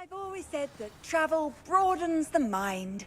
I've always said that travel broadens the mind.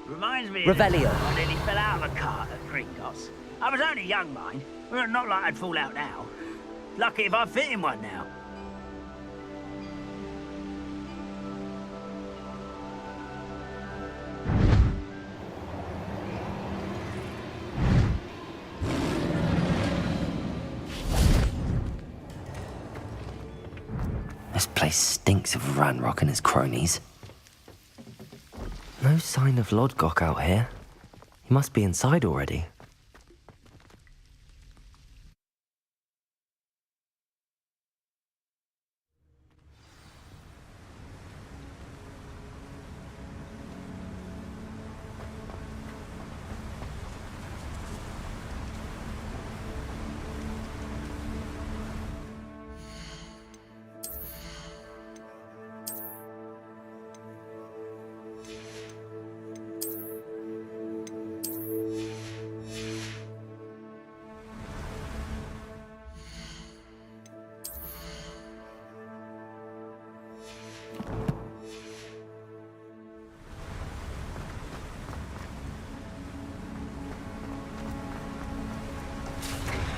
Reminds me Rebellion. I nearly fell out of a cart at Gringotts. I was only young, mind. Well, not like I'd fall out now. Lucky if I fit in one now. This place stinks of Ranrok and his cronies. No sign of Lodgok out here. He must be inside already.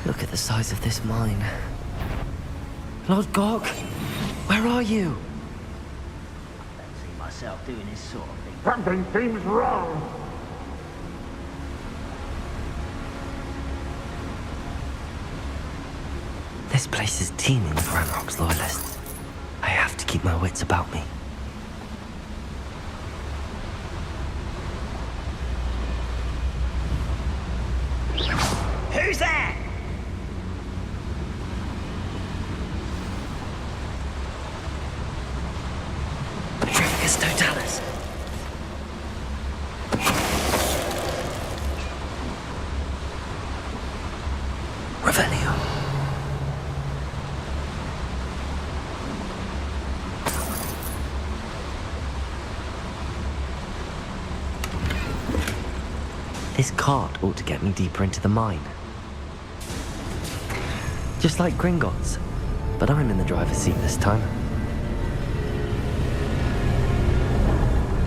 Look at the size of this mine. Lodgok, where are you? I don't see myself doing this sort of thing. Something seems wrong. This place is teeming with Ranrok's loyalists. I have to keep my wits about me. Who's there? Trifficus Totalis. Revelio. This cart ought to get me deeper into the mine. Just like Gringotts, but I'm in the driver's seat this time.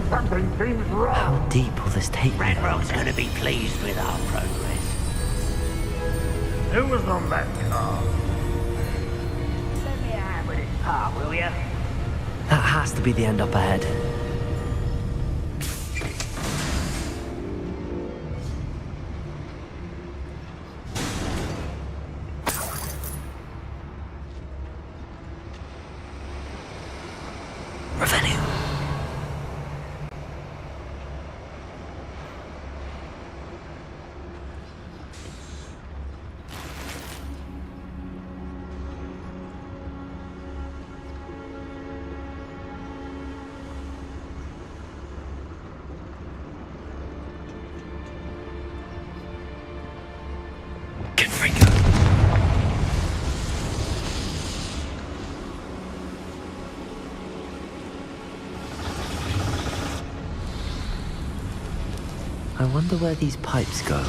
Something seems How wrong. deep will this take me? Ranrok's gonna be pleased with our progress. Who was on that car? Let me out with this part, will ya? That has to be the end up ahead. Revenue. Confringo. I wonder where these pipes go.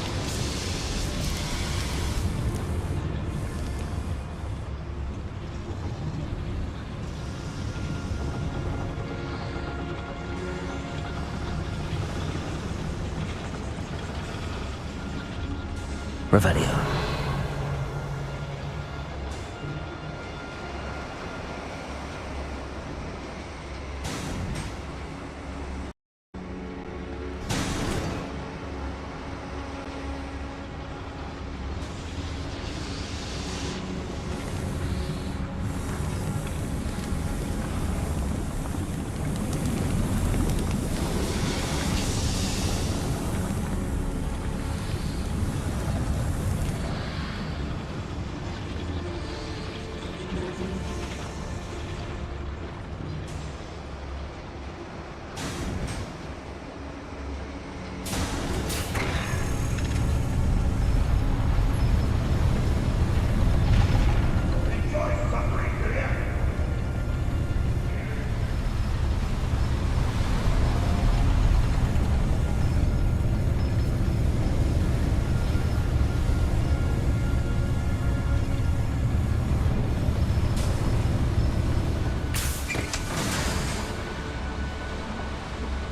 Revelio.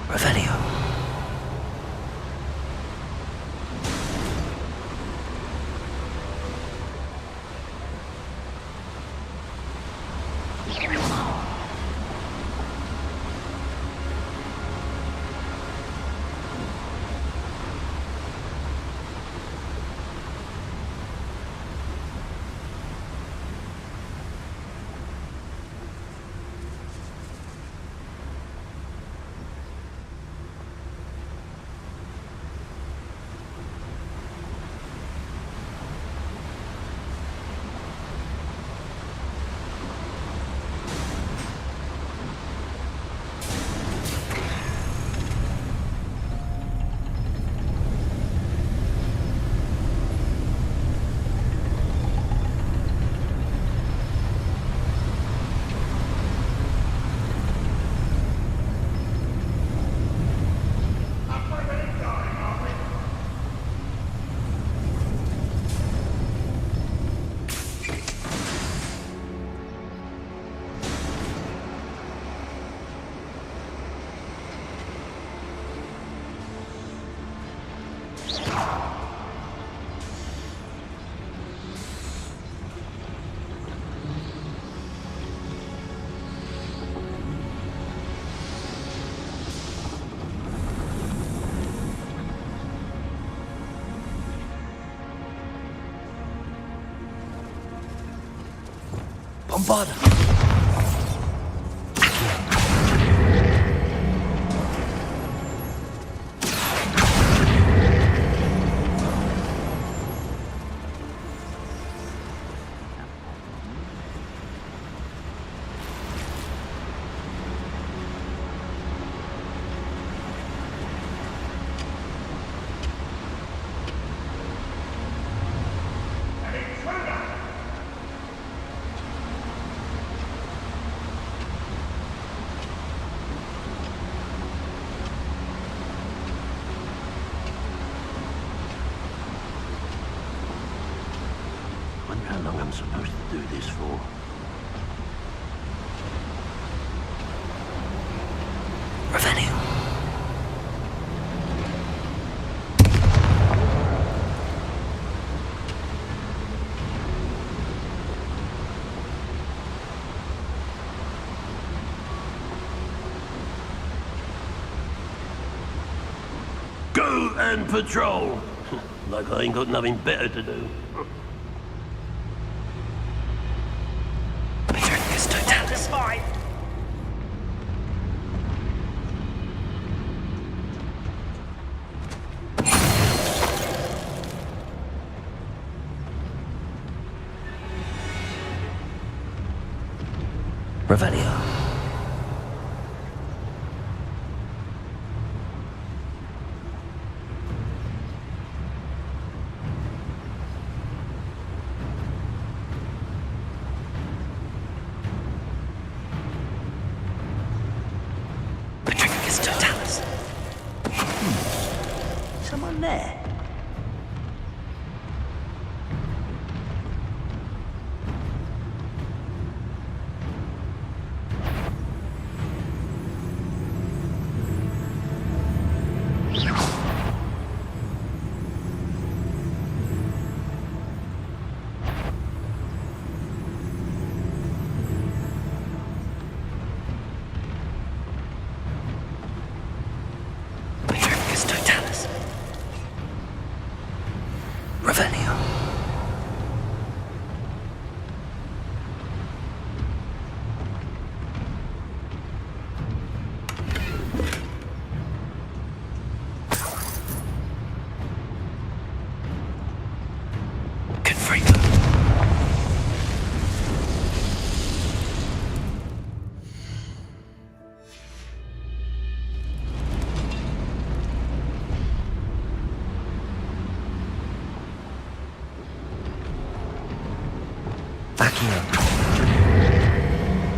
Revelio. Bombarda. Wonder how long I'm supposed to do this for. Revenue. Go and patrol! Like I ain't got nothing better to do. Petricus totalis. Fight. Revelio. Petricus totalis. Someone there. Petricus totalis. Revelio. Confringo. Accio.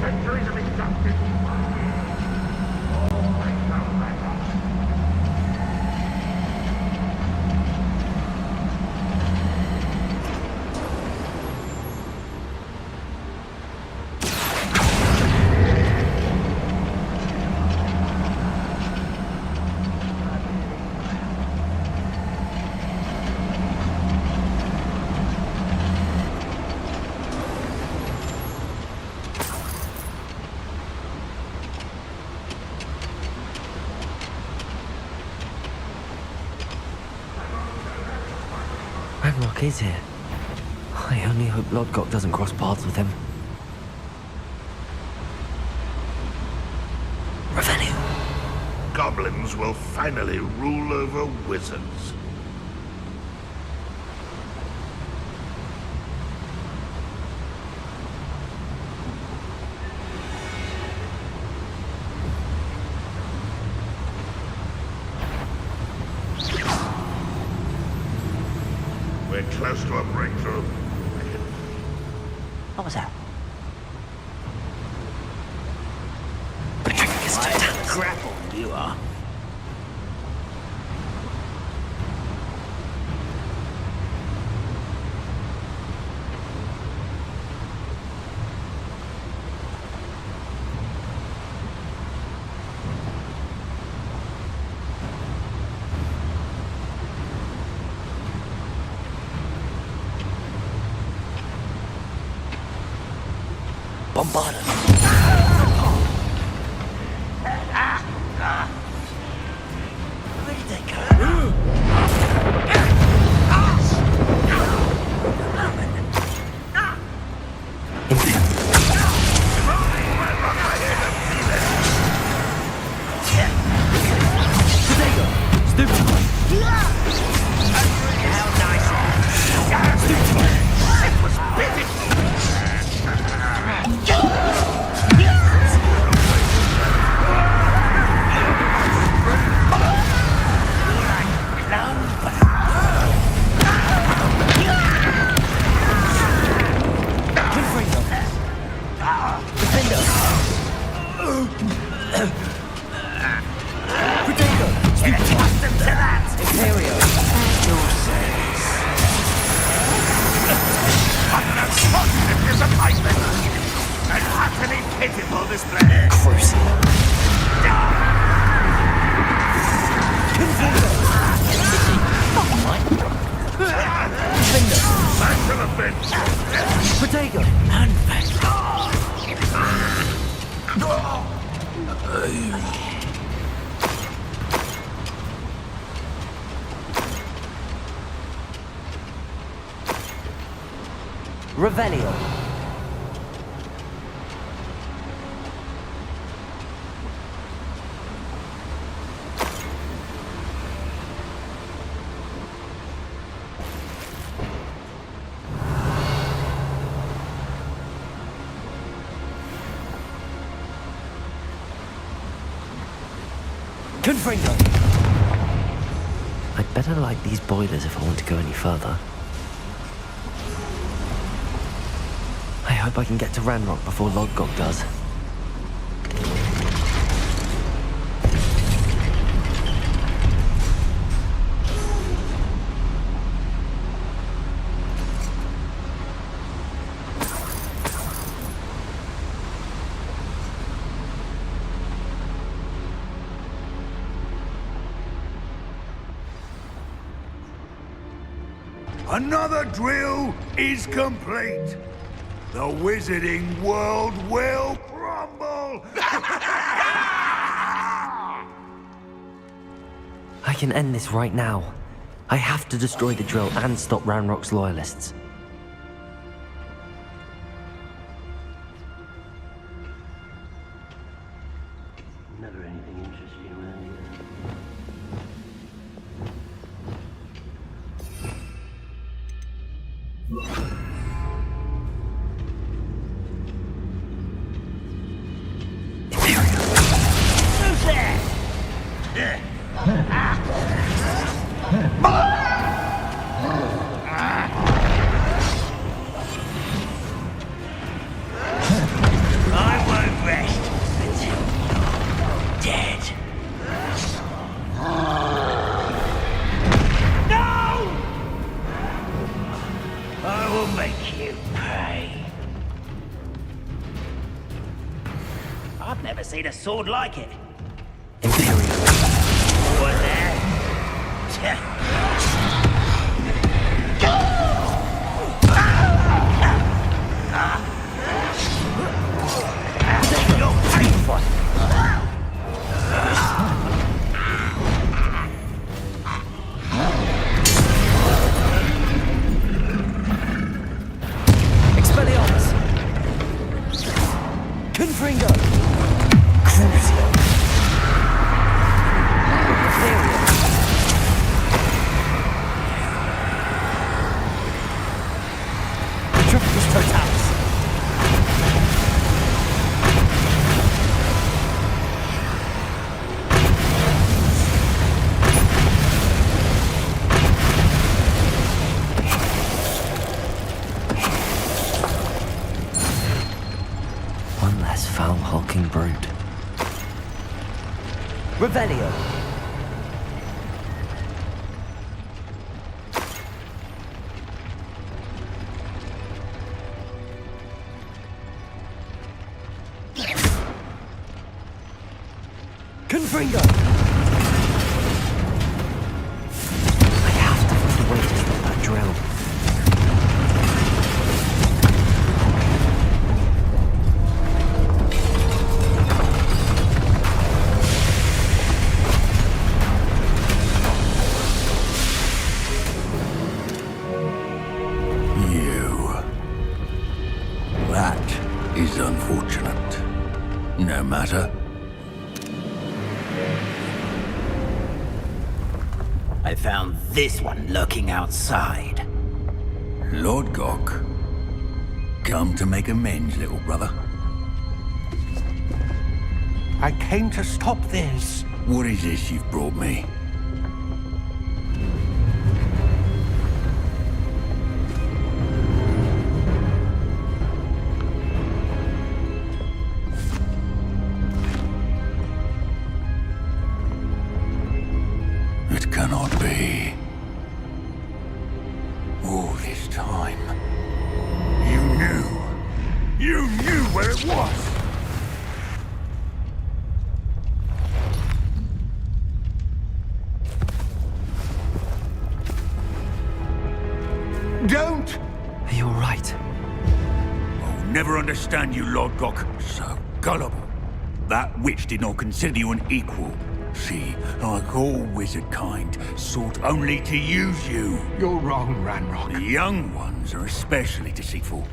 Centuries of injustice. Ranrok is here. I only hope Lodgok doesn't cross paths with him. Revenue. Goblins will finally rule over wizards. We're close to a breakthrough. What was that? Petricus totalis. Grapple, you are. Bombarded. Where did they go? How nice. It was this place. Crucial. Back to the bench. Potato. Revelio. Confringo. I'd better light these boilers if I want to go any further. I hope I can get to Ranrok before Lodgok does. Another drill is complete. The wizarding world will crumble! I can end this right now. I have to destroy the drill and stop Ranrock's loyalists. Never anything interesting around here. Who's there? I won't rest until you're dead. No! I will make you pay. I've never seen a sword like it. Imperial. What there? You'll pay for it. Expelliarmus. Confringo. Crucio. Imperial. Triplicus Totalis. One less foul hulking brute. Revelio. Confringo. I have to find a way to stop that drill. That is unfortunate. No matter. I found this one lurking outside. Lodgok. Come to make amends, little brother. I came to stop this. What is this you've brought me? It cannot be. All this time, you knew where it was. Don't! Are you alright? I'll never understand you, Lodgok. So gullible. That witch did not consider you an equal. She, like all wizard kind, sought only to use you. You're wrong, Ranrok. The young ones are especially deceitful.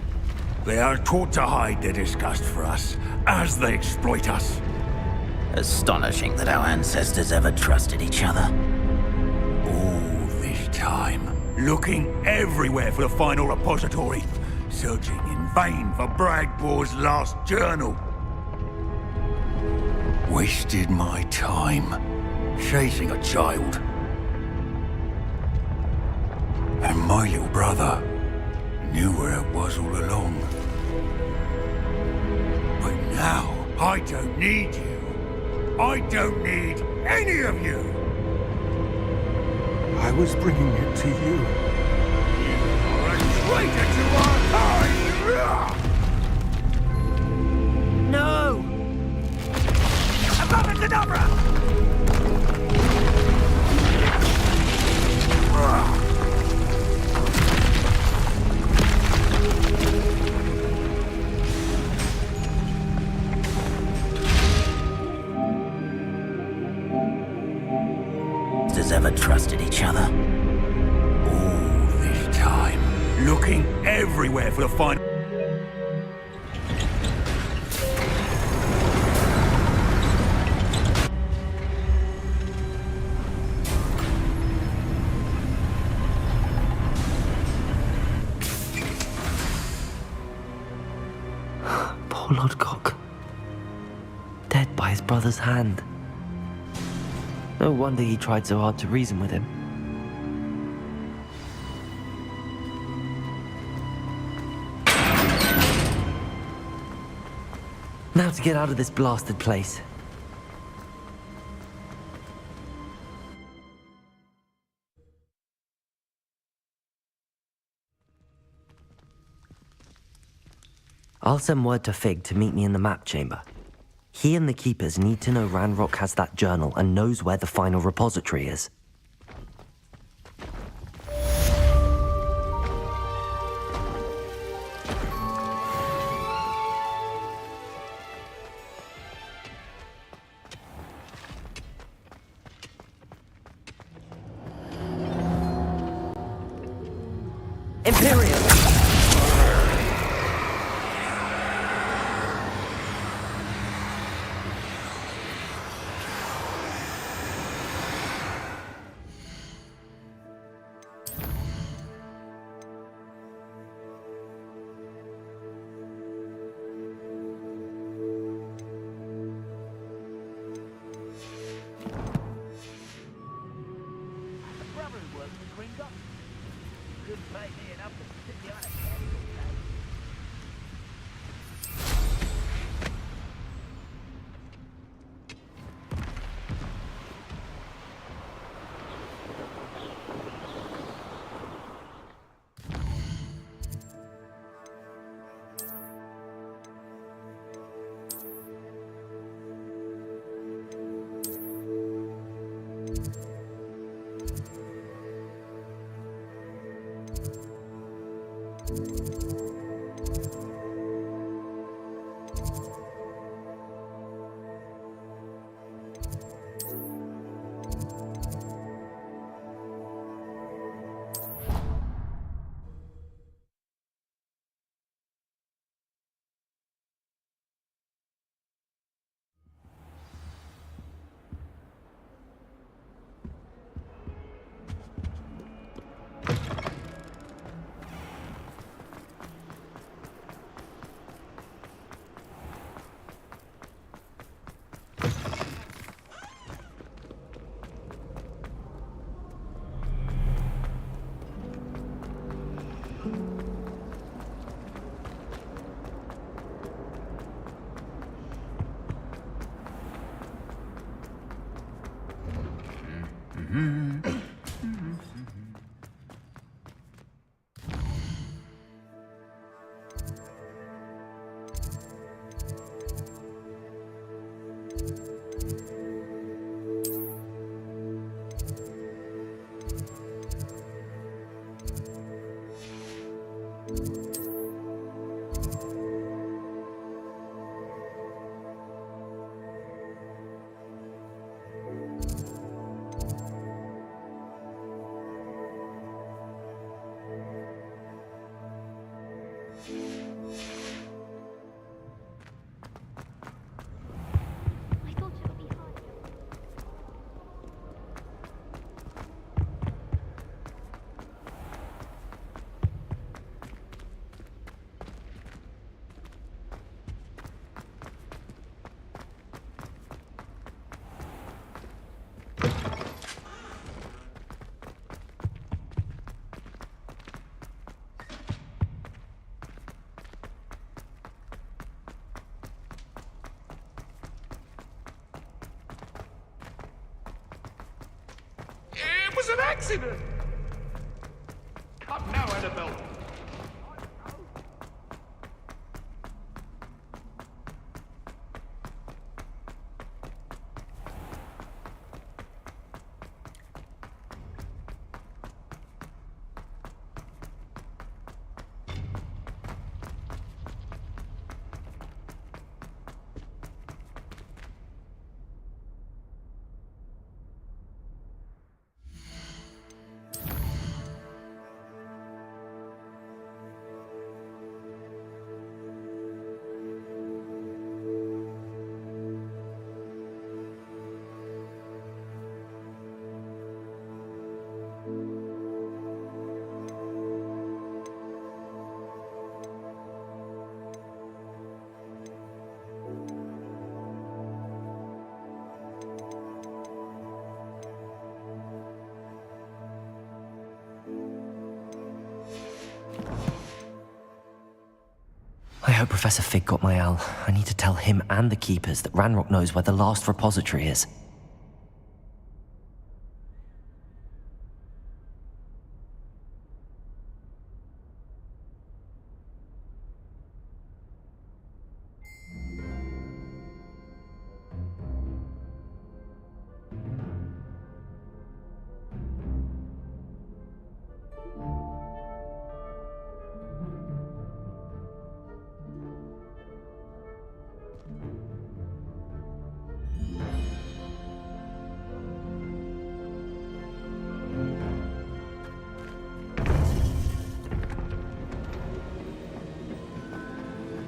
They are taught to hide their disgust for us, as they exploit us. Astonishing that our ancestors ever trusted each other. All this time, looking everywhere for the final repository, searching in vain for Bragbor's last journal. Wasted my time, chasing a child. And my little brother knew where it was all along. But now, I don't need you. I don't need any of you. I was bringing it to you. You are a traitor to our kind! No! Abracadabra! Has ever trusted each other. All this time, looking everywhere for the final... Poor Lodgok. Dead by his brother's hand. No wonder he tried so hard to reason with him. Now to get out of this blasted place. I'll send word to Fig to meet me in the map chamber. He and the Keepers need to know Ranrok has that journal and knows where the final repository is. Imperium! Brother who works for Gringo. Couldn't pay me enough to sit behind a desk all day. was an accident! Come now, Annabelle. I hope Professor Fig got my owl. I need to tell him and the Keepers that Ranrok knows where the last repository is.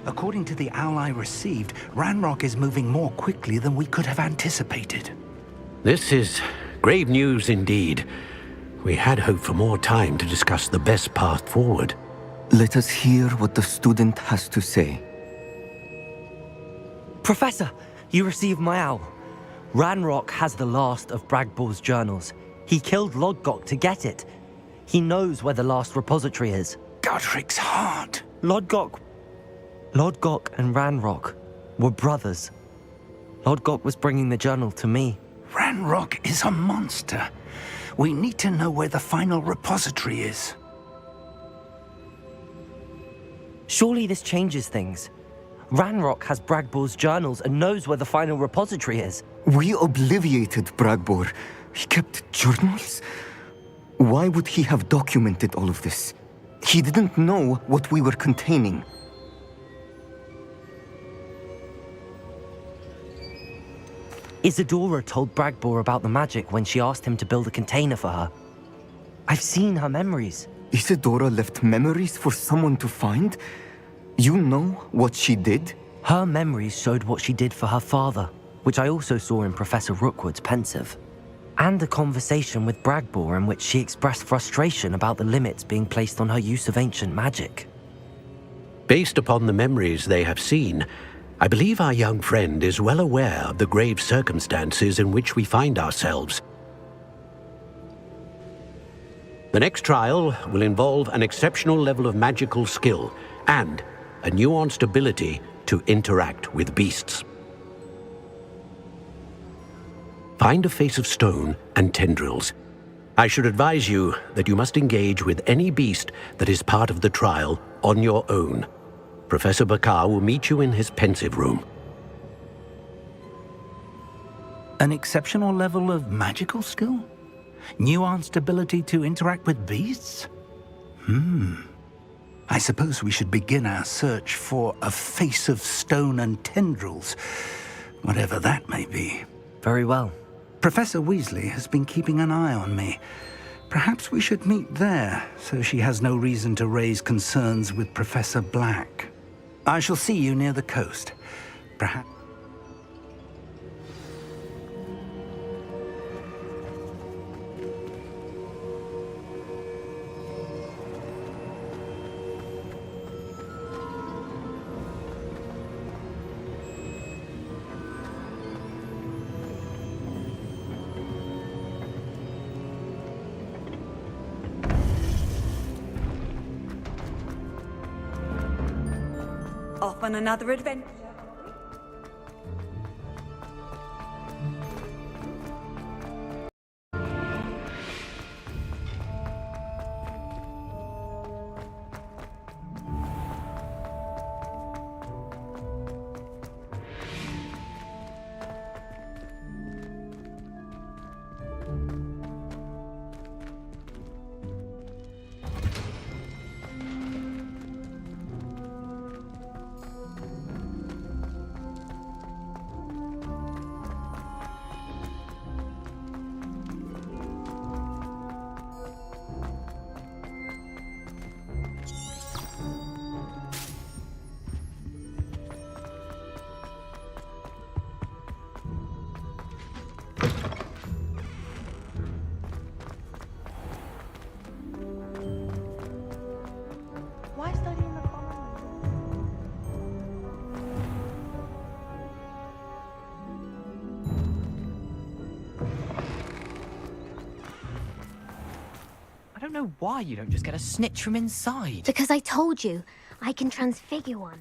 According to the owl I received, Ranrok is moving more quickly than we could have anticipated. This is grave news indeed. We had hoped for more time to discuss the best path forward. Let us hear what the student has to say. Professor, you received my owl. Ranrok has the last of Bragbor's journals. He killed Lodgok to get it. He knows where the last repository is. Godric's heart. Lodgok and Ranrok were brothers. Lodgok was bringing the journal to me. Ranrok is a monster. We need to know where the final repository is. Surely this changes things. Ranrok has Bragbor's journals and knows where the final repository is. We obliviated Bragbor. He kept journals? Why would he have documented all of this? He didn't know what we were containing. Isadora told Bragbor about the magic when she asked him to build a container for her. I've seen her memories. Isadora left memories for someone to find? You know what she did? Her memories showed what she did for her father, which I also saw in Professor Rookwood's pensive. And a conversation with Bragbor in which she expressed frustration about the limits being placed on her use of ancient magic. Based upon the memories they have seen, I believe our young friend is well aware of the grave circumstances in which we find ourselves. The next trial will involve an exceptional level of magical skill and a nuanced ability to interact with beasts. Find a face of stone and tendrils. I should advise you that you must engage with any beast that is part of the trial on your own. Professor Bakar will meet you in his pensive room. An exceptional level of magical skill? Nuanced ability to interact with beasts? I suppose we should begin our search for a face of stone and tendrils, whatever that may be. Very well. Professor Weasley has been keeping an eye on me. Perhaps we should meet there, so she has no reason to raise concerns with Professor Black. I shall see you near the coast. Perhaps... Off on another adventure. Why study in the common I don't know why you don't just get a snitch from inside. Because I told you, I can transfigure one.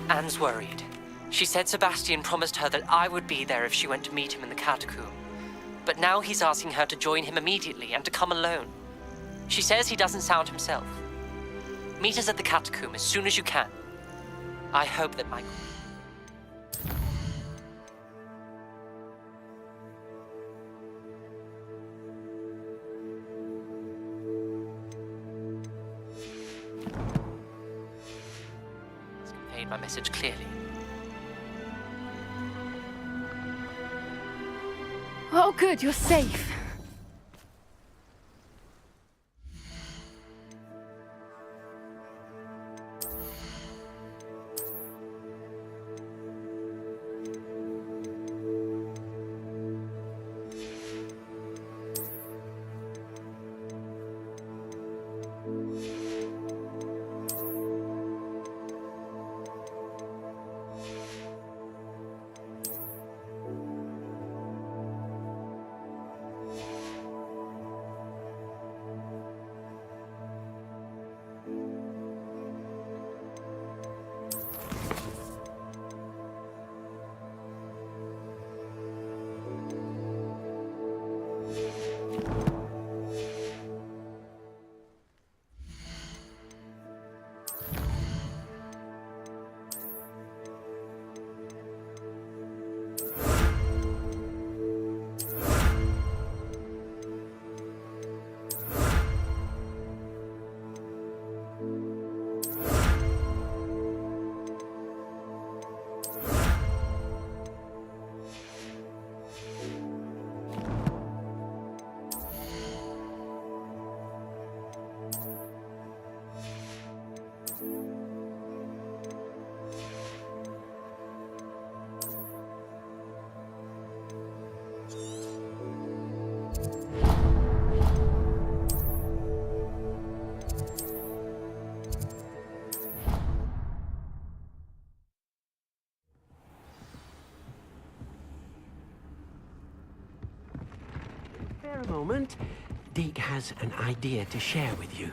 Anne's worried. She said Sebastian promised her that I would be there if she went to meet him in the catacomb. But now he's asking her to join him immediately and to come alone. She says he doesn't sound himself. Meet us at the catacomb as soon as you can. I hope that my... my message clearly. Oh, good, you're safe. Spare a moment. Deke has an idea to share with you.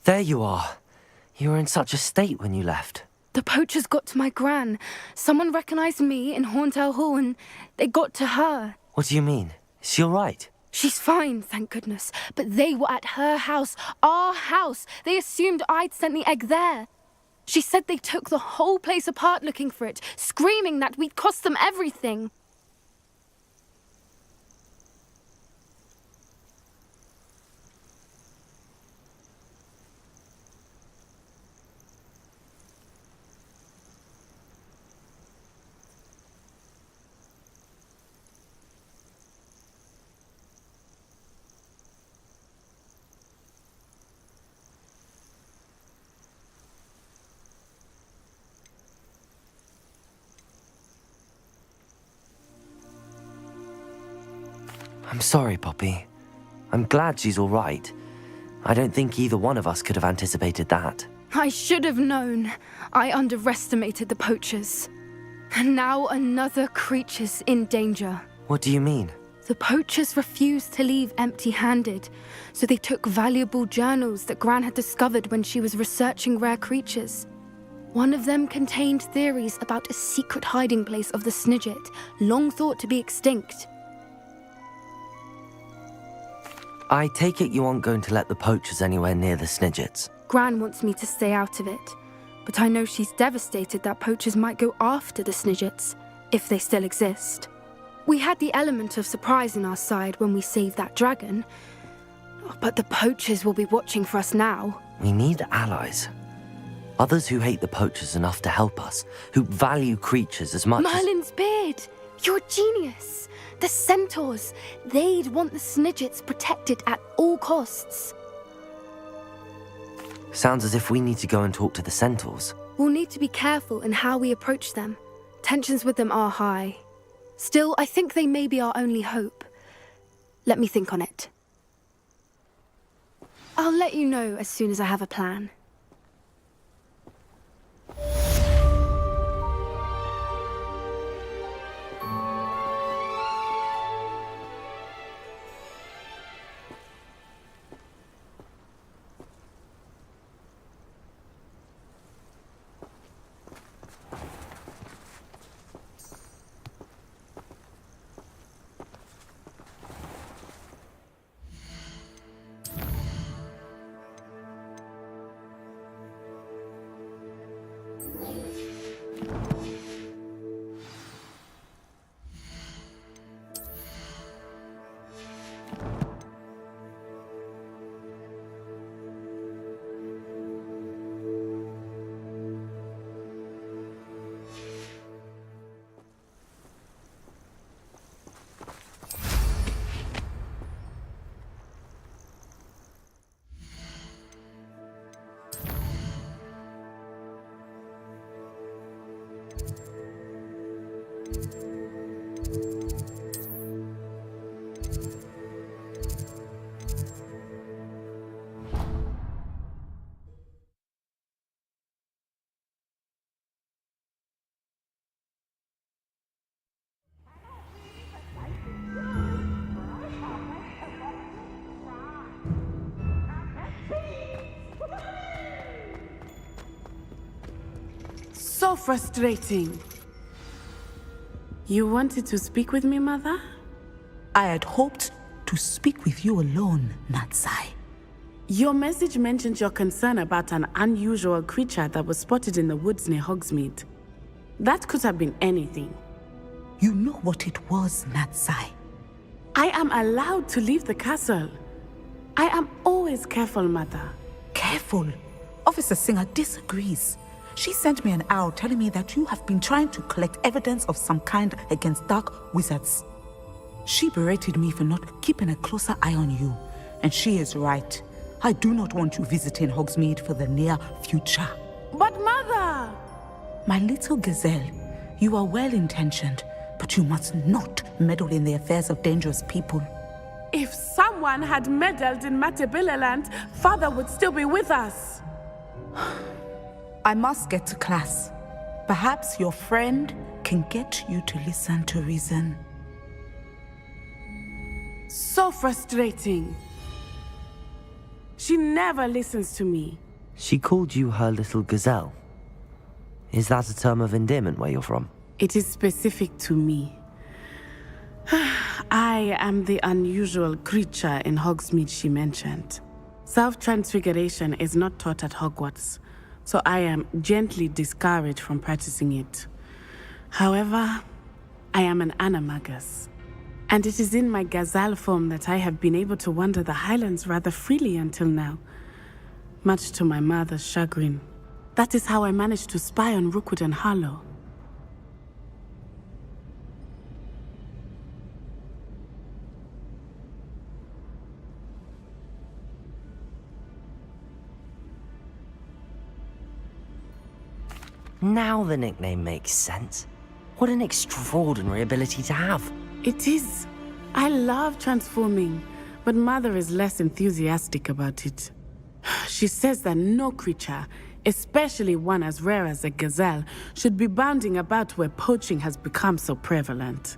There you are. You were in such a state when you left. The poachers got to my gran. Someone recognized me in Horntail Hall and they got to her. What do you mean? Is she all right? She's fine, thank goodness. But they were at her house, our house. They assumed I'd sent the egg there. She said they took the whole place apart looking for it, screaming that we'd cost them everything. I'm sorry, Poppy. I'm glad she's all right. I don't think either one of us could have anticipated that. I should have known. I underestimated the poachers. And now another creature's in danger. What do you mean? The poachers refused to leave empty-handed, so they took valuable journals that Gran had discovered when she was researching rare creatures. One of them contained theories about a secret hiding place of the Snidget, long thought to be extinct. I take it you aren't going to let the poachers anywhere near the Snidgets. Gran wants me to stay out of it. but I know she's devastated that poachers might go after the Snidgets, if they still exist. We had the element of surprise on our side when we saved that dragon, but the poachers will be watching for us now. We need allies. Others who hate the poachers enough to help us, who value creatures as much Merlin's beard! You're a genius! The centaurs! They'd want the Snidgets protected at all costs. Sounds as if we need to go and talk to the centaurs. We'll need to be careful in how we approach them. Tensions with them are high. Still, I think they may be our only hope. Let me think on it. I'll let you know as soon as I have a plan. So frustrating. You wanted to speak with me, Mother? I had hoped to speak with you alone, Natsai. Your message mentioned your concern about an unusual creature that was spotted in the woods near Hogsmeade. That could have been anything. You know what it was, Natsai. I am allowed to leave the castle. I am always careful, Mother. Careful? Officer Singer disagrees. She sent me an owl telling me that you have been trying to collect evidence of some kind against dark wizards. She berated me for not keeping a closer eye on you, and she is right. I do not want you visiting Hogsmeade for the near future. But Mother! My little gazelle, you are well-intentioned, but you must not meddle in the affairs of dangerous people. If someone had meddled in Matabeleland, Father would still be with us. I must get to class. Perhaps your friend can get you to listen to reason. So frustrating. She never listens to me. She called you her little gazelle. Is that a term of endearment where you're from? It is specific to me. I am the unusual creature in Hogsmeade she mentioned. Self-transfiguration is not taught at Hogwarts, so I am gently discouraged from practicing it. However, I am an animagus, and it is in my gazelle form that I have been able to wander the Highlands rather freely until now, much to my mother's chagrin. That is how I managed to spy on Rookwood and Harlow. Now the nickname makes sense. What an extraordinary ability to have. It is. I love transforming, but Mother is less enthusiastic about it. She says that no creature, especially one as rare as a gazelle, should be bounding about where poaching has become so prevalent.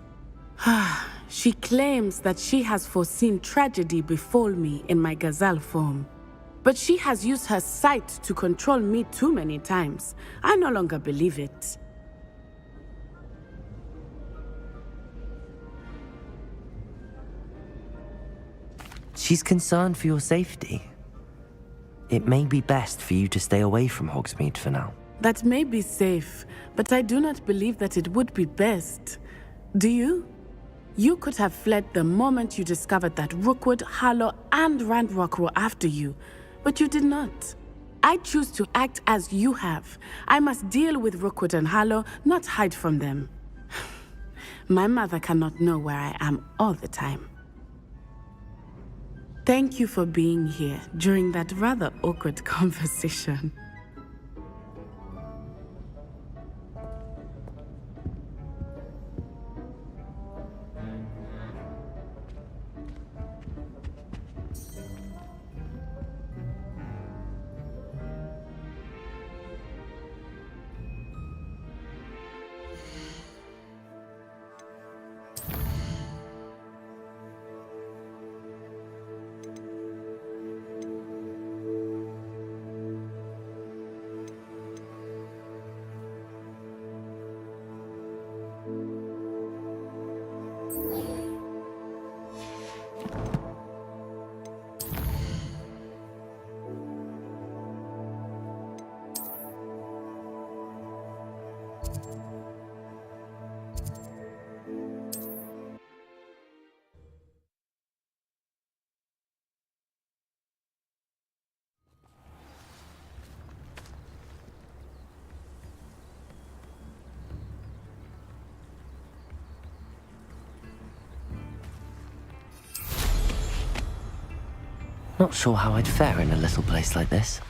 She claims that she has foreseen tragedy befall me in my gazelle form. But she has used her sight to control me too many times. I no longer believe it. She's concerned for your safety. It may be best for you to stay away from Hogsmeade for now. That may be safe, but I do not believe that it would be best. Do you? You could have fled the moment you discovered that Rookwood, Harlow, and Ranrok were after you, but you did not. I choose to act as you have. I must deal with Rookwood and Harlow, not hide from them. My mother cannot know where I am all the time. Thank you for being here during that rather awkward conversation. Not sure how I'd fare in a little place like this.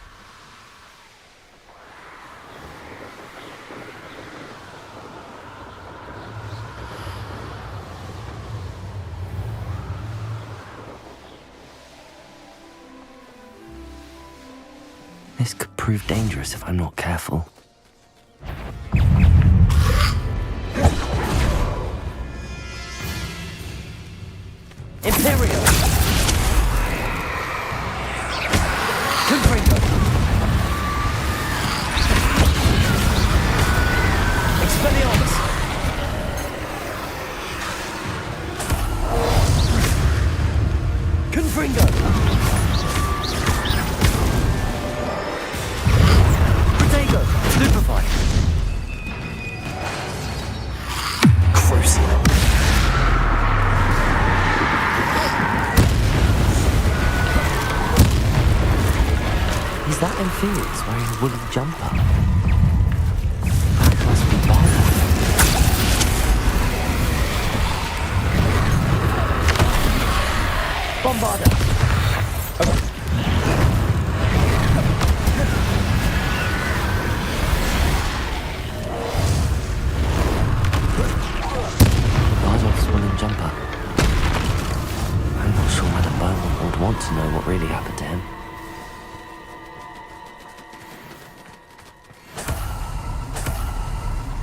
This could prove dangerous if I'm not careful. Imperial! Confringo! Expelliarmus! Confringo! Protego! Stupefy! Crucible! Is that Inferius wearing a woolly jumper? That must be bad. Bombarda! Lodgok's woolen jumper. I'm not sure Madam Beaumont would want to know what really happened to him.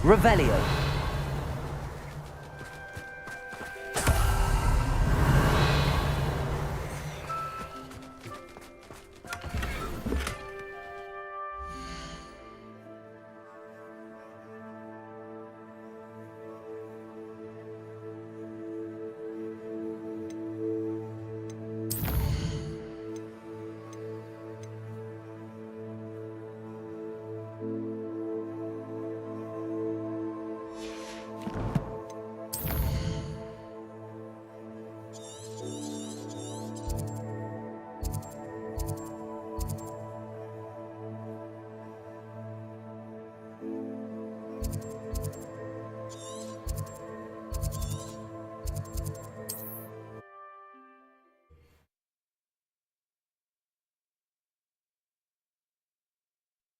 Revelio.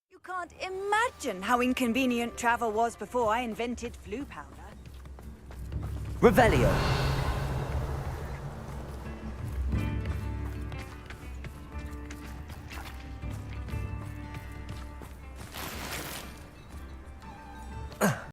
You can't imagine how inconvenient travel was before I invented flu powder. Revelio.